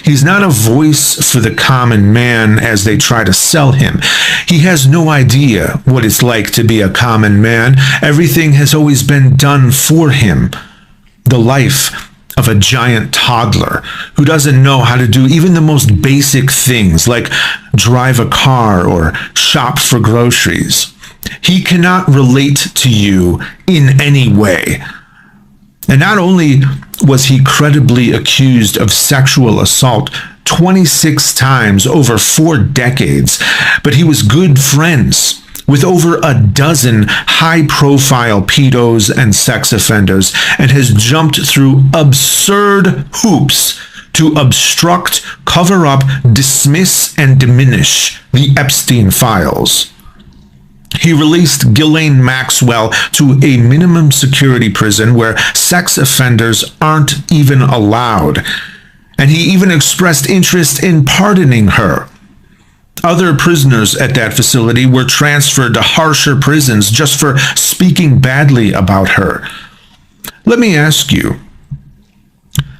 He's not a voice for the common man as they try to sell him. He has no idea what it's like to be a common man. Everything has always been done for him. The life of a giant toddler who doesn't know how to do even the most basic things like drive a car or shop for groceries. He cannot relate to you in any way. And not only was he credibly accused of sexual assault 26 times over 4 decades, but he was good friends with over a dozen high-profile pedos and sex offenders and has jumped through absurd hoops to obstruct, cover up, dismiss, and diminish the Epstein files. He released Ghislaine Maxwell to a minimum security prison where sex offenders aren't even allowed, and he even expressed interest in pardoning her. Other prisoners at that facility were transferred to harsher prisons just for speaking badly about her. Let me ask you,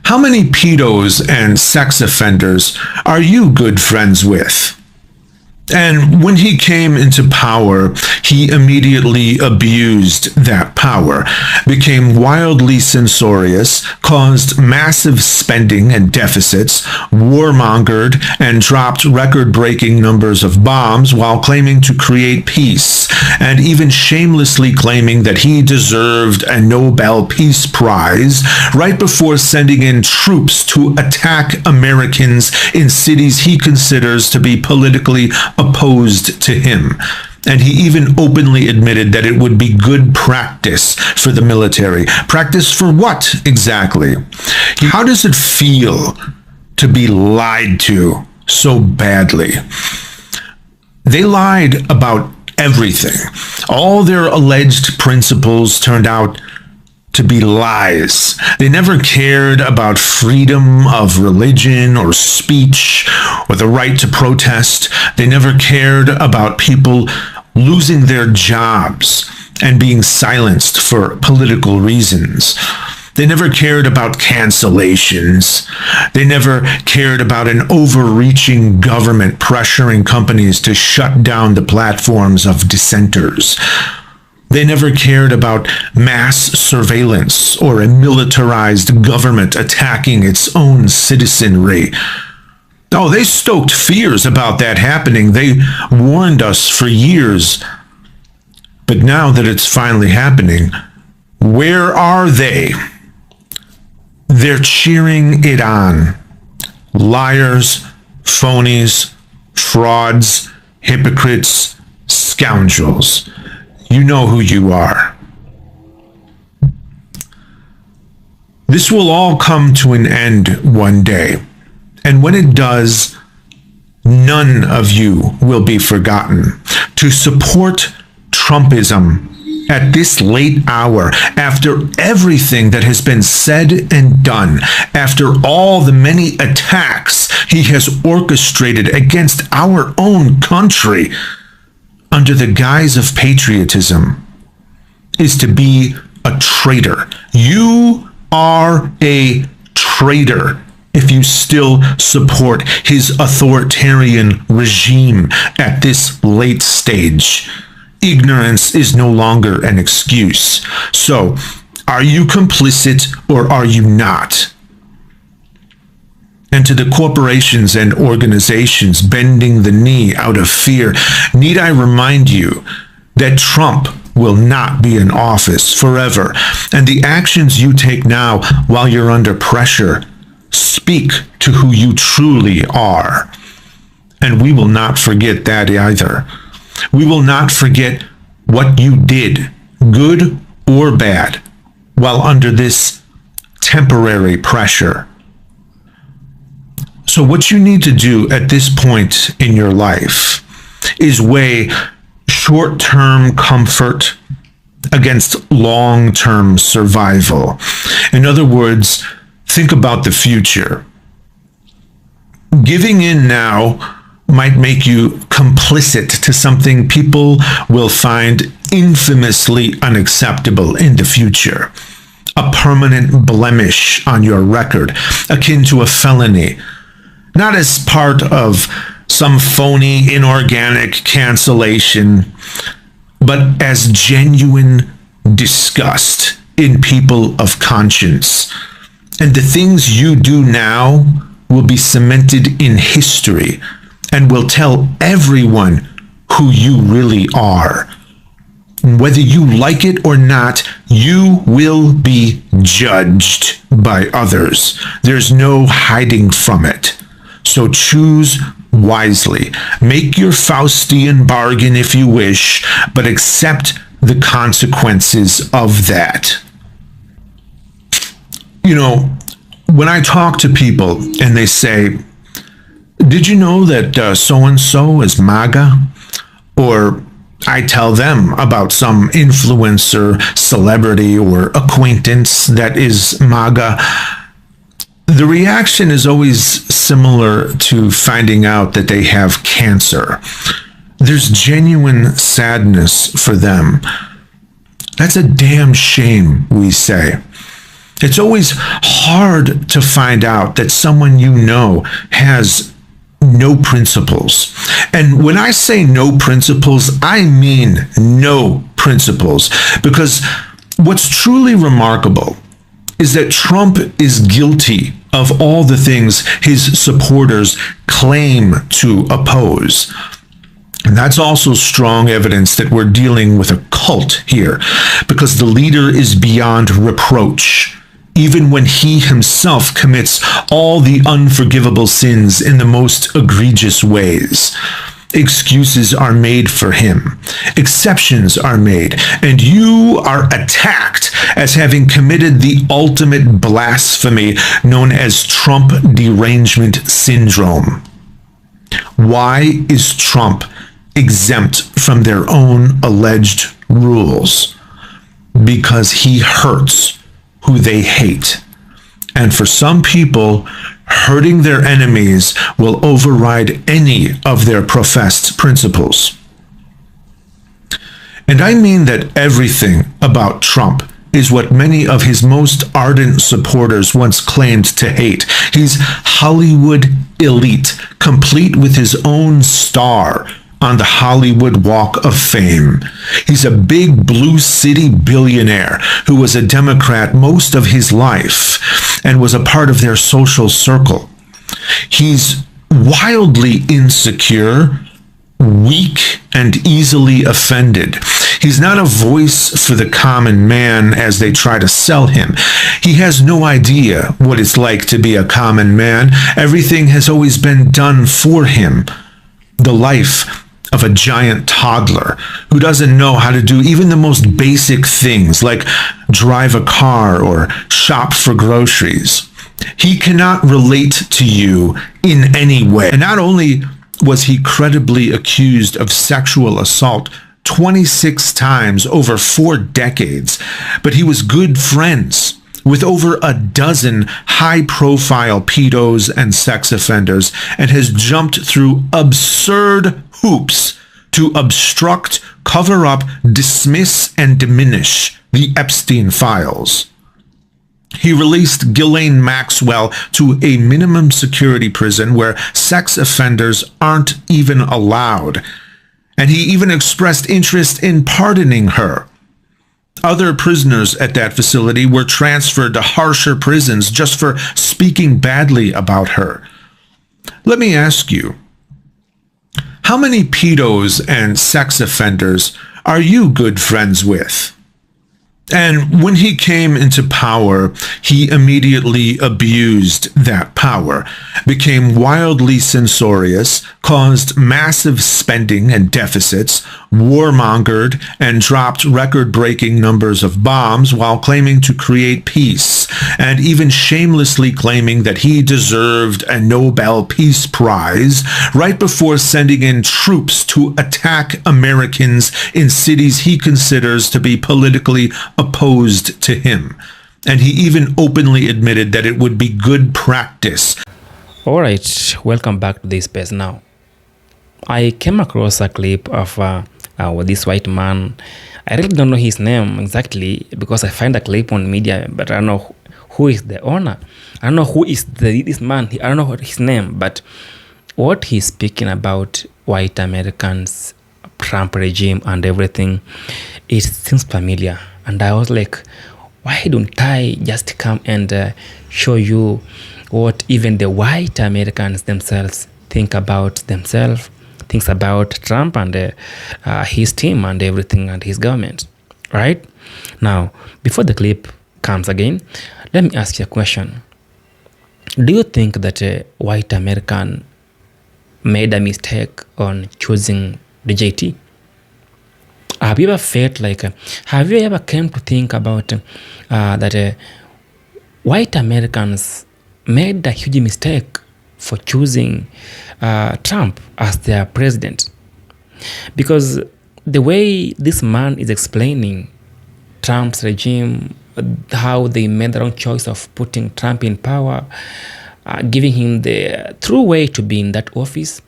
how many pedos and sex offenders are you good friends with? And when he came into power, he immediately abused that power, became wildly censorious, caused massive spending and deficits, warmongered, and dropped record-breaking numbers of bombs while claiming to create peace, and even shamelessly claiming that he deserved a Nobel Peace Prize right before sending in troops to attack Americans in cities he considers to be politically opposed to him. And he even openly admitted that it would be good practice for the military. Practice for what exactly? How does it feel to be lied to so badly? They lied about everything. All their alleged principles turned out to be lies. They never cared about freedom of religion or speech or the right to protest. They never cared about people losing their jobs and being silenced for political reasons. They never cared about cancellations. They never cared about an overreaching government pressuring companies to shut down the platforms of dissenters. They never cared about mass surveillance or a militarized government attacking its own citizenry. Oh, they stoked fears about that happening. They warned us for years. But now that it's finally happening, where are they? They're cheering it on. Liars, phonies, frauds, hypocrites, scoundrels. You know who you are. This will all come to an end one day. And when it does, none of you will be forgotten. To support Trumpism at this late hour, after everything that has been said and done, after all the many attacks he has orchestrated against our own country, under the guise of patriotism, is to be a traitor. You are a traitor if you still support his authoritarian regime at this late stage. Ignorance is no longer an excuse. So, are you complicit or are you not? And to the corporations and organizations bending the knee out of fear, need I remind you that Trump will not be in office forever, and the actions you take now while you're under pressure speak to who you truly are. And we will not forget that either. We will not forget what you did, good or bad, while under this temporary pressure. So what you need to do at this point in your life is weigh short-term comfort against long-term survival. In other words, think about the future. Giving in now might make you complicit to something people will find infamously unacceptable in the future. A permanent blemish on your record, akin to a felony. not as part of some phony, inorganic cancellation, but as genuine disgust in people of conscience. And the things you do now will be cemented in history and will tell everyone who you really are. Whether you like it or not, you will be judged by others. There's no hiding from it. So choose wisely. Make your Faustian bargain if you wish, but accept the consequences of that. You know, when I talk to people and they say, did you know that so-and-so is MAGA? Or I tell them about some influencer, celebrity, or acquaintance that is MAGA, the reaction is always similar to finding out that they have cancer. There's genuine sadness for them. That's a damn shame, we say. It's always hard to find out that someone you know has no principles. And when I say no principles, I mean no principles. Because what's truly remarkable is that Trump is guilty of all the things his supporters claim to oppose. And that's also strong evidence that we're dealing with a cult here, because the leader is beyond reproach, even when he himself commits all the unforgivable sins in the most egregious ways. Excuses are made for him. Exceptions are made. And you are attacked as having committed the ultimate blasphemy known as Trump derangement syndrome. Why is Trump exempt from their own alleged rules? Because he hurts who they hate. And for some people, hurting their enemies will override any of their professed principles. And I mean that everything about Trump is what many of his most ardent supporters once claimed to hate. He's Hollywood elite, complete with his own star on the Hollywood Walk of Fame. He's a big blue city billionaire who was a Democrat most of his life and was a part of their social circle. He's wildly insecure, weak, and easily offended. He's not a voice for the common man as they try to sell him. He has no idea what it's like to be a common man. Everything has always been done for him. The life of a giant toddler who doesn't know how to do even the most basic things like drive a car or shop for groceries. He cannot relate to you in any way. And not only was he credibly accused of sexual assault 26 times over 4 decades, but he was good friends with over a dozen high-profile pedos and sex offenders and has jumped through absurd hoops to obstruct, cover up, dismiss, and diminish the Epstein files. He released Ghislaine Maxwell to a minimum security prison where sex offenders aren't even allowed. And he even expressed interest in pardoning her. Other prisoners at that facility were transferred to harsher prisons just for speaking badly about her. Let me ask you, how many pedos and sex offenders are you good friends with? And when he came into power, he immediately abused that power, became wildly censorious, caused massive spending and deficits, warmongered, and dropped record-breaking numbers of bombs while claiming to create peace, and even shamelessly claiming that he deserved a Nobel Peace Prize right before sending in troops to attack Americans in cities he considers to be politically opposed to him. And he even openly admitted that it would be good practice. All right, welcome back to this space now. I came across a clip of this white man. I really don't know his name exactly because I find a clip on media, but I don't know who is the owner. I don't know who is this man. I don't know what his name, but what he's speaking about white Americans, Trump regime, and everything, it seems familiar. And I was like, why don't I just come and show you what even the white Americans themselves think about themselves, thinks about Trump and his team and everything and his government, right? Now, before the clip comes again, let me ask you a question. Do you think that a white American made a mistake on choosing the JT? Have you ever felt like, have you ever come to think about that white Americans made a huge mistake for choosing Trump as their president? Because the way this man is explaining Trump's regime, how they made the wrong choice of putting Trump in power, giving him the true way to be in that office,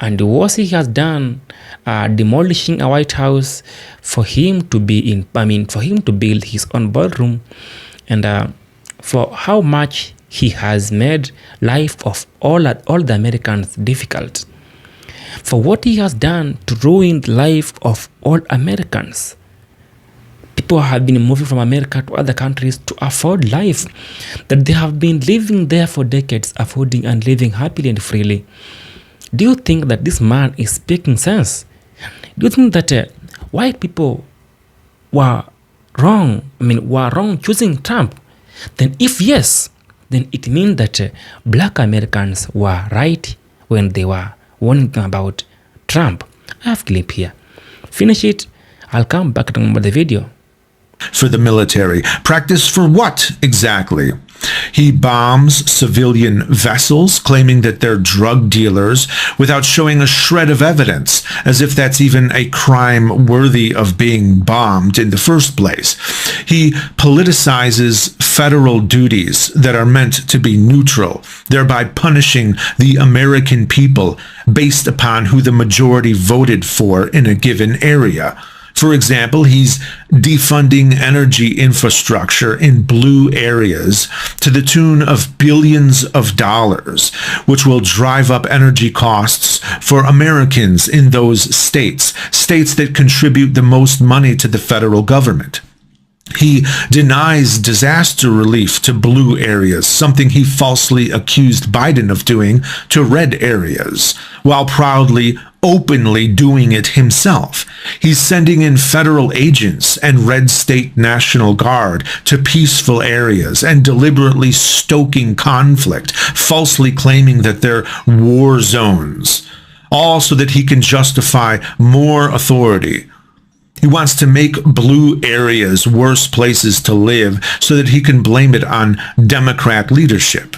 and what he has done, demolishing a White House for him to be for him to build his own ballroom, and for how much he has made life of all the Americans difficult, for what he has done to ruin the life of all Americans. People have been moving from America to other countries to afford life that they have been living there for decades, affording and living happily and freely. Do you think that this man is speaking sense? Do you think that white people were wrong? Were wrong choosing Trump? Then if yes, then it means that black Americans were right when they were warning them about Trump. I have a clip here. Finish it. I'll come back to talk about the video. For the military. Practice for what exactly? He bombs civilian vessels, claiming that they're drug dealers, without showing a shred of evidence, as if that's even a crime worthy of being bombed in the first place. He politicizes federal duties that are meant to be neutral, thereby punishing the American people based upon who the majority voted for in a given area. For example, he's defunding energy infrastructure in blue areas to the tune of billions of dollars, which will drive up energy costs for Americans in those states that contribute the most money to the federal government. He denies disaster relief to blue areas, something he falsely accused Biden of doing to red areas, while proudly, openly doing it himself. He's sending in federal agents and red state National Guard to peaceful areas and deliberately stoking conflict, falsely claiming that they're war zones, all so that he can justify more authority. He wants to make blue areas worse places to live so that he can blame it on Democrat leadership.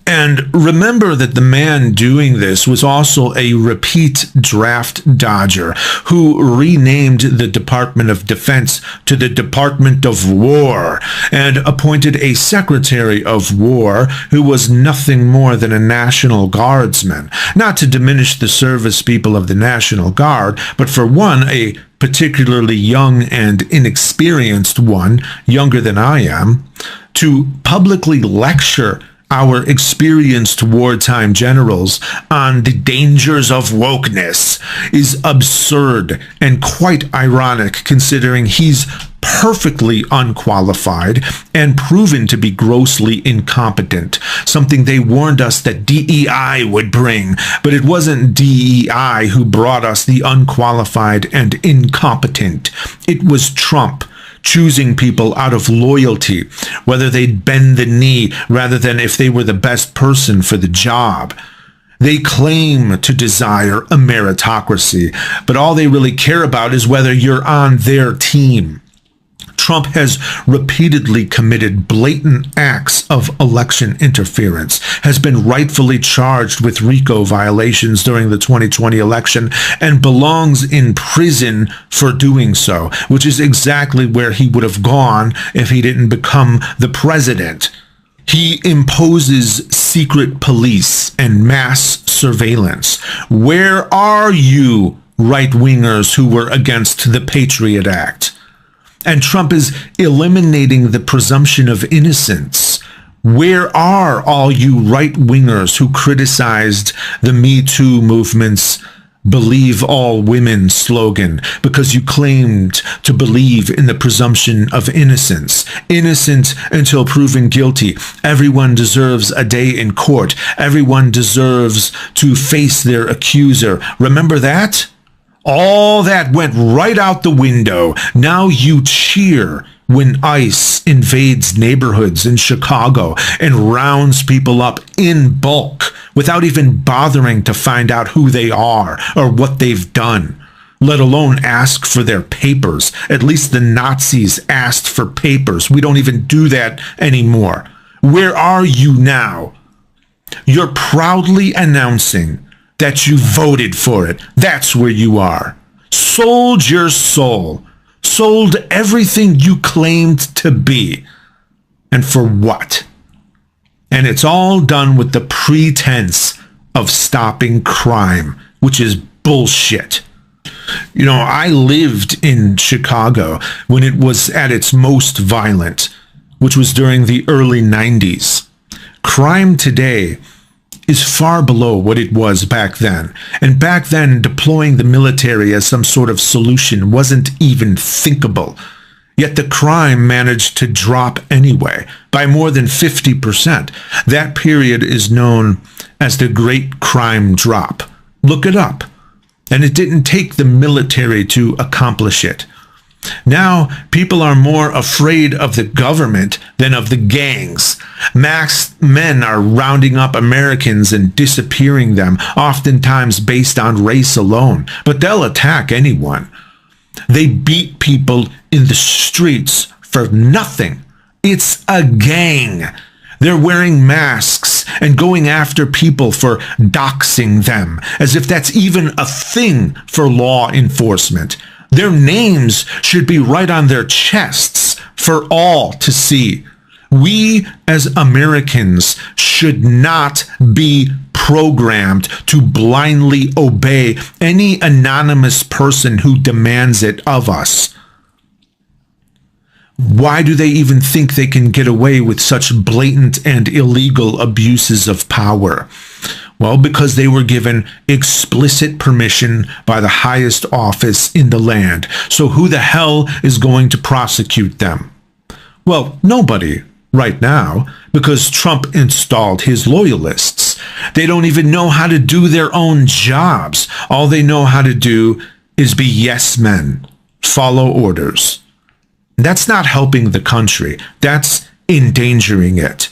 And remember that the man doing this was also a repeat draft dodger who renamed the Department of Defense to the Department of War and appointed a Secretary of War who was nothing more than a National Guardsman. Not to diminish the service people of the National Guard, but for one, a particularly young and inexperienced one, younger than I am, to publicly lecture our experienced wartime generals on the dangers of wokeness is absurd and quite ironic, considering he's perfectly unqualified and proven to be grossly incompetent, something they warned us that DEI would bring, but it wasn't DEI who brought us the unqualified and incompetent. It was Trump, choosing people out of loyalty, whether they'd bend the knee rather than if they were the best person for the job. They claim to desire a meritocracy, but all they really care about is whether you're on their team. Trump has repeatedly committed blatant acts of election interference, has been rightfully charged with RICO violations during the 2020 election, and belongs in prison for doing so, which is exactly where he would have gone if he didn't become the president. He imposes secret police and mass surveillance. Where are you, right-wingers who were against the Patriot Act? And Trump is eliminating the presumption of innocence Where are all you right-wingers who criticized the Me Too movement's Believe All Women slogan because you claimed to believe in the presumption of innocence? Innocent until proven guilty. Everyone deserves a day in court. Everyone deserves to face their accuser. Remember that? All that went right out the window. Now you cheer when ICE invades neighborhoods in Chicago and rounds people up in bulk without even bothering to find out who they are or what they've done, let alone ask for their papers. At least the Nazis asked for papers. We don't even do that anymore. Where are you now? You're proudly announcing that you voted for it. That's where you are. Sold your soul. Sold everything you claimed to be. And for what? And it's all done with the pretense of stopping crime, which is bullshit. You know, I lived in Chicago when it was at its most violent, which was during the early 90s. Crime today is far below what it was back then. And back then, deploying the military as some sort of solution wasn't even thinkable. Yet the crime managed to drop anyway, by more than 50%. That period is known as the Great Crime Drop. Look it up. And it didn't take the military to accomplish it. Now, people are more afraid of the government than of the gangs. Masked men are rounding up Americans and disappearing them, oftentimes based on race alone. But they'll attack anyone. They beat people in the streets for nothing. It's a gang. They're wearing masks and going after people for doxing them, as if that's even a thing for law enforcement. Their names should be right on their chests for all to see. We as Americans should not be programmed to blindly obey any anonymous person who demands it of us. Why do they even think they can get away with such blatant and illegal abuses of power? Well, because they were given explicit permission by the highest office in the land. So who the hell is going to prosecute them? Well, nobody right now, because Trump installed his loyalists. They don't even know how to do their own jobs. All they know how to do is be yes men, follow orders. That's not helping the country. That's endangering it.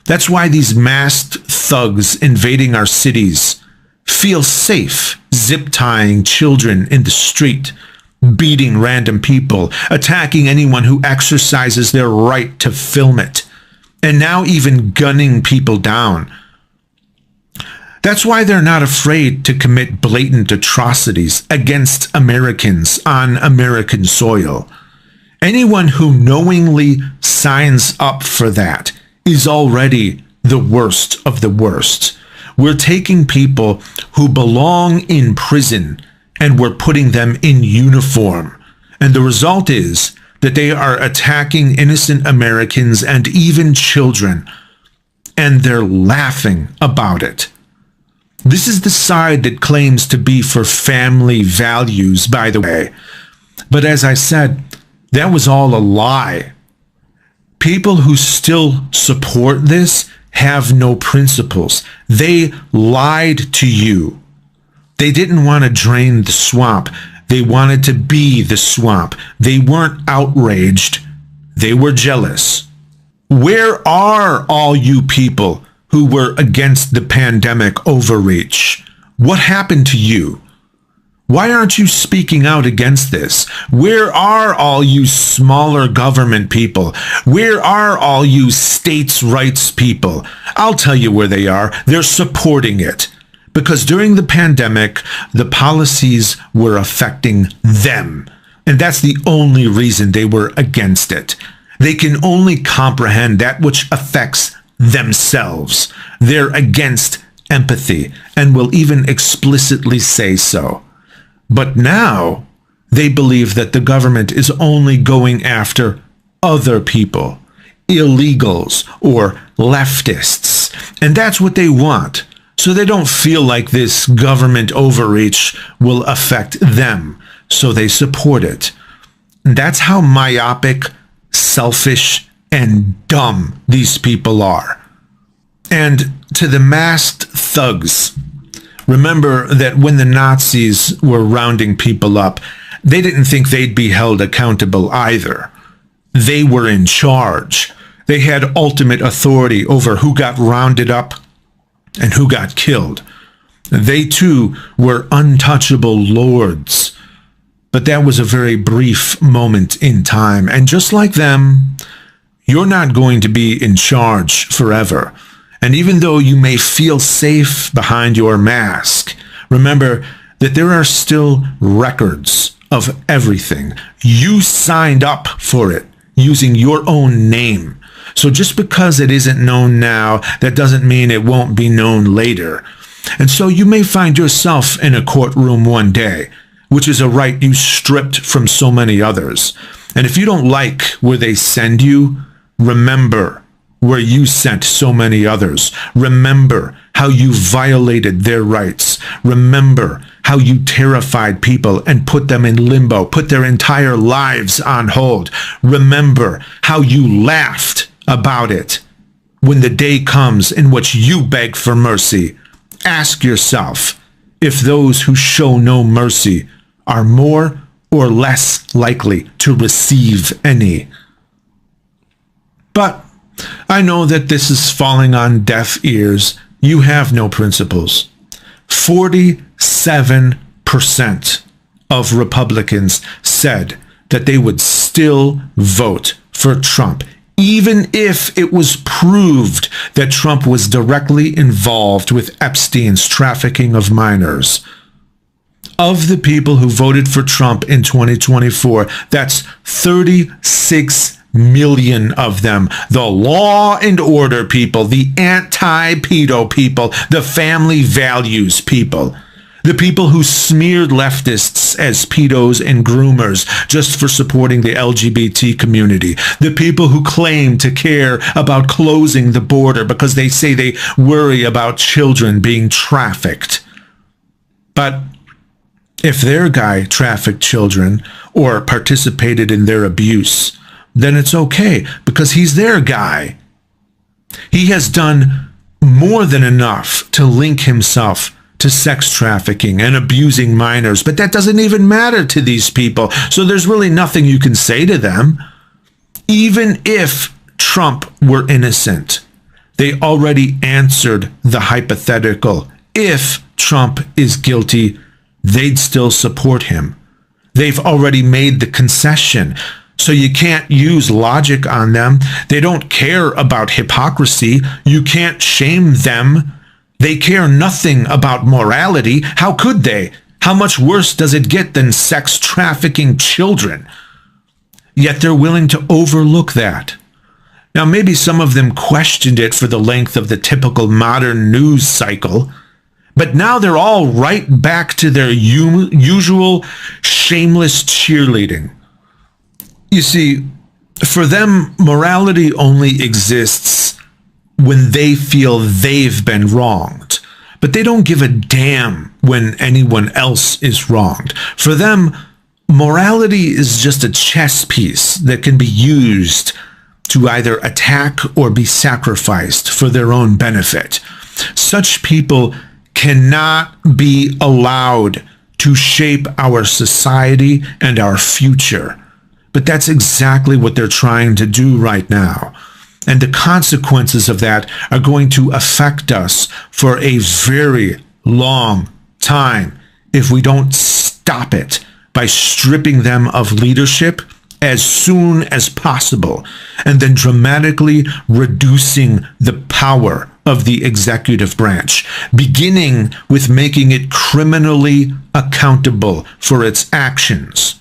That's why these masked thugs invading our cities feel safe, zip-tying children in the street, beating random people, attacking anyone who exercises their right to film it, and now even gunning people down. That's why they're not afraid to commit blatant atrocities against Americans on American soil. Anyone who knowingly signs up for that is already the worst of the worst. We're taking people who belong in prison and we're putting them in uniform. And the result is that they are attacking innocent Americans and even children. And they're laughing about it. This is the side that claims to be for family values, by the way. But as I said, that was all a lie. People who still support this have no principles. They lied to you. They didn't want to drain the swamp. They wanted to be the swamp. They weren't outraged. They were jealous. Where are all you people who were against the pandemic overreach? What happened to you? Why aren't you speaking out against this? Where are all you smaller government people? Where are all you states' rights people? I'll tell you where they are. They're supporting it. Because during the pandemic, the policies were affecting them. And that's the only reason they were against it. They can only comprehend that which affects themselves. They're against empathy and will even explicitly say so. But now they believe that the government is only going after other people, illegals or leftists. And that's what they want. So they don't feel like this government overreach will affect them. So they support it. And that's how myopic, selfish, and dumb these people are. And to the masked thugs, remember that when the Nazis were rounding people up, they didn't think they'd be held accountable either. They were in charge. They had ultimate authority over who got rounded up and who got killed. They too were untouchable lords. But that was a very brief moment in time. And just like them, you're not going to be in charge forever. And even though you may feel safe behind your mask, remember that there are still records of everything. You signed up for it using your own name. So just because it isn't known now, that doesn't mean it won't be known later. And so you may find yourself in a courtroom one day, which is a right you stripped from so many others. And if you don't like where they send you, remember where you sent so many others. Remember how you violated their rights. Remember how you terrified people and put them in limbo, put their entire lives on hold. Remember how you laughed about it when the day comes in which you beg for mercy. Ask yourself if those who show no mercy are more or less likely to receive any. But I know that this is falling on deaf ears. You have no principles. 47% of Republicans said that they would still vote for Trump, even if it was proved that Trump was directly involved with Epstein's trafficking of minors. Of the people who voted for Trump in 2024, that's 36 million of them. The law and order people, the anti-pedo people, the family values people. The people who smeared leftists as pedos and groomers just for supporting the LGBT community. The people who claim to care about closing the border because they say they worry about children being trafficked. But if their guy trafficked children or participated in their abuse, then it's okay because he's their guy. He has done more than enough to link himself to sex trafficking and abusing minors, but that doesn't even matter to these people, so there's really nothing you can say to them. Even if Trump were innocent, they already answered the hypothetical. If Trump is guilty, they'd still support him. They've already made the concession, so you can't use logic on them. They don't care about hypocrisy. You can't shame them. They care nothing about morality. How could they? How much worse does it get than sex trafficking children? Yet they're willing to overlook that. Now, maybe some of them questioned it for the length of the typical modern news cycle, but now they're all right back to their usual shameless cheerleading. You see, for them, morality only exists when they feel they've been wronged. But they don't give a damn when anyone else is wronged. For them, morality is just a chess piece that can be used to either attack or be sacrificed for their own benefit. Such people cannot be allowed to shape our society and our future. But that's exactly what they're trying to do right now. And the consequences of that are going to affect us for a very long time if we don't stop it by stripping them of leadership as soon as possible and then dramatically reducing the power of the executive branch, beginning with making it criminally accountable for its actions.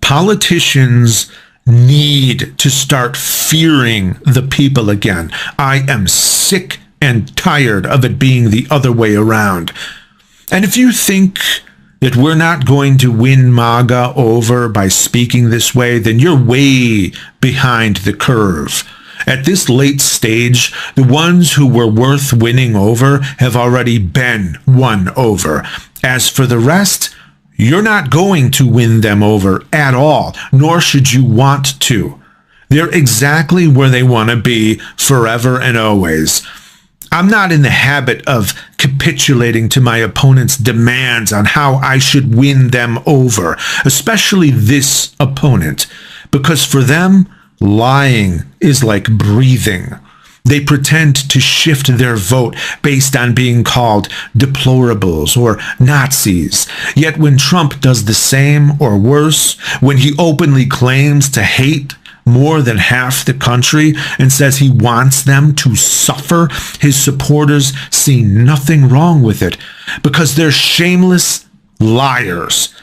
Politicians need to start fearing the people again. I am sick and tired of it being the other way around. And if you think that we're not going to win MAGA over by speaking this way, then you're way behind the curve. At this late stage, the ones who were worth winning over have already been won over. As for the rest, you're not going to win them over at all, nor should you want to. They're exactly where they want to be forever and always. I'm not in the habit of capitulating to my opponent's demands on how I should win them over, especially this opponent, because for them, lying is like breathing. They pretend to shift their vote based on being called deplorables or Nazis. Yet when Trump does the same or worse, when he openly claims to hate more than half the country and says he wants them to suffer, his supporters see nothing wrong with it because they're shameless liars.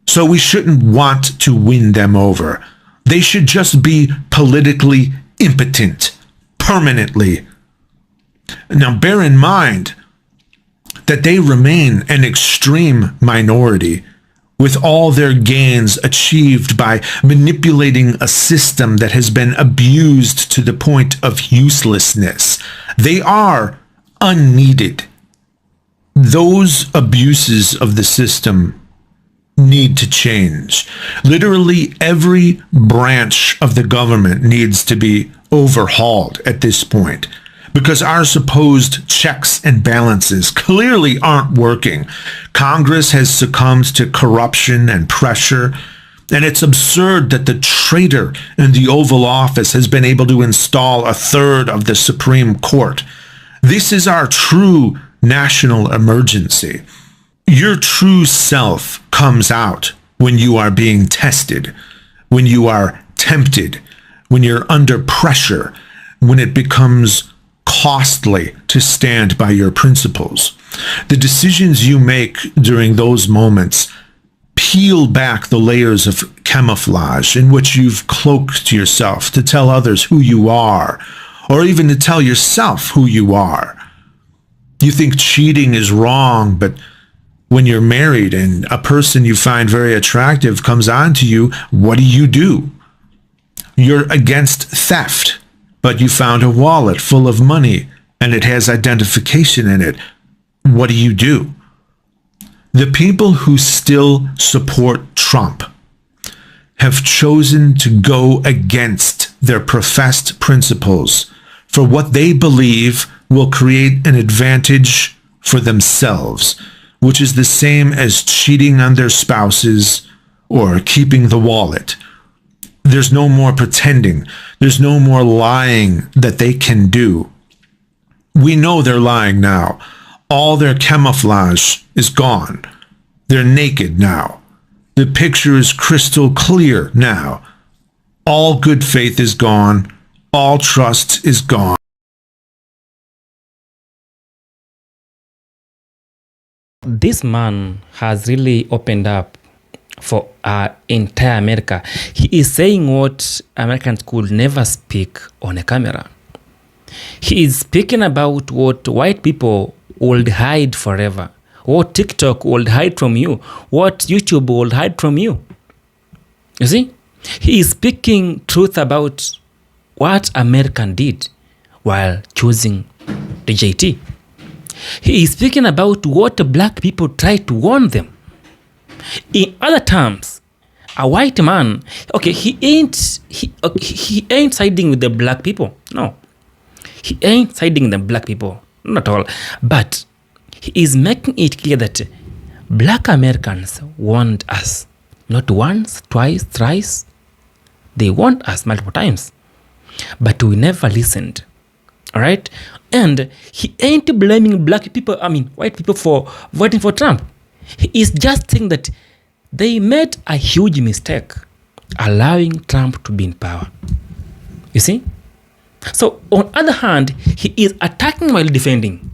So we shouldn't want to win them over. They should just be politically impotent. Permanently. Now bear in mind that they remain an extreme minority, with all their gains achieved by manipulating a system that has been abused to the point of uselessness. They are unneeded. Those abuses of the system need to change. Literally every branch of the government needs to be overhauled at this point because our supposed checks and balances clearly aren't working. Congress has succumbed to corruption and pressure, and it's absurd that the traitor in the Oval Office has been able to install a third of the Supreme Court. This is our true national emergency. Your true self comes out when you are being tested, when you are tempted, when you're under pressure, when it becomes costly to stand by your principles. The decisions you make during those moments peel back the layers of camouflage in which you've cloaked yourself to tell others who you are, or even to tell yourself who you are. You think cheating is wrong, but when you're married and a person you find very attractive comes on to you, what do? You're against theft, but you found a wallet full of money and it has identification in it. What do? The people who still support Trump have chosen to go against their professed principles for what they believe will create an advantage for themselves, which is the same as cheating on their spouses or keeping the wallet. There's no more pretending. There's no more lying that they can do. We know they're lying now. All their camouflage is gone. They're naked now. The picture is crystal clear now. All good faith is gone. All trust is gone. This man has really opened up for entire America. He is saying what Americans could never speak on a camera. He is speaking about what white people would hide forever, what TikTok would hide from you, what YouTube would hide from you. You see? He is speaking truth about what American did while choosing the JT. He is speaking about what black people tried to warn them. In other terms, a white man, okay, he ain't siding with the black people. No. He ain't siding with the black people. Not at all. But he is making it clear that black Americans want us. Not once, twice, thrice. They want us multiple times. But we never listened. All right? And he ain't blaming white people for voting for Trump. He is just saying that they made a huge mistake allowing Trump to be in power. You see? So, on the other hand, he is attacking while defending.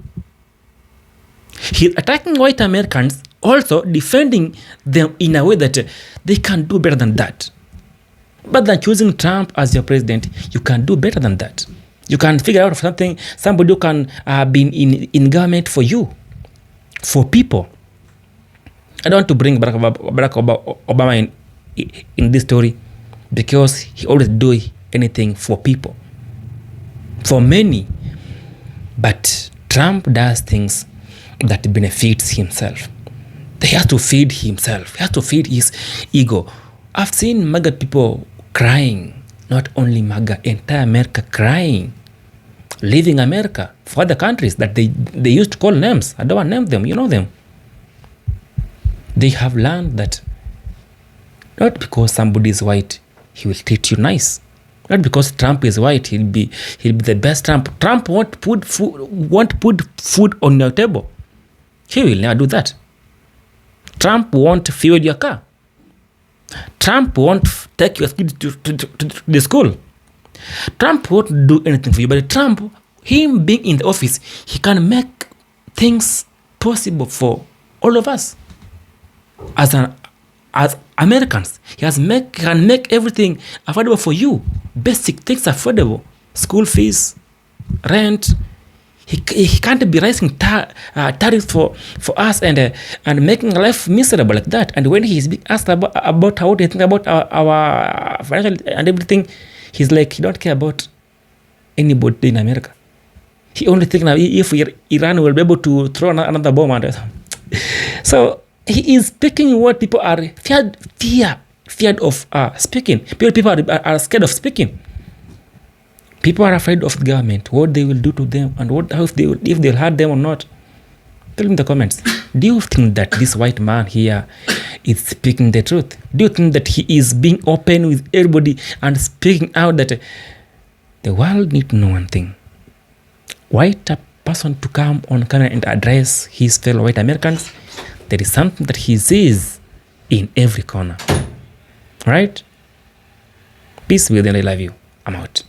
He is attacking white Americans, also defending them in a way that they can do better than that. But than choosing Trump as your president, you can do better than that. You can figure out somebody who can be in government for you, for people. I don't want to bring Barack Obama in this story because he always do anything for people. for many. But Trump does things that benefits himself. He has to feed himself. He has to feed his ego. I've seen MAGA people crying. Not only MAGA, entire America crying. Leaving America for other countries that they used to call names. I don't want to name them. You know them. They have learned that not because somebody is white, he will treat you nice. Not because Trump is white, he'll be the best Trump. Trump won't put food on your table. He will never do that. Trump won't fuel your car. Trump won't take your kid to the school. Trump won't do anything for you. But Trump, him being in the office, he can make things possible for all of us. As Americans, he can make everything affordable for you. Basic things affordable. School fees, rent. He can't be raising tariffs for us and making life miserable like that. And when he's being asked about how do you think about our financial and everything, he's like, he don't care about anybody in America. He only thinks now if Iran will be able to throw another bomb at us. So he is speaking what people are feared of speaking. People are scared of speaking. People are afraid of the government, what they will do to them, and if they'll hurt them or not. Tell me in the comments. Do you think that this white man here is speaking the truth? Do you think that he is being open with everybody and speaking out that the world needs to know one thing? White person to come on camera and address his fellow white Americans, there is something that he sees in every corner. Right? Peace with you and I love you. I'm out.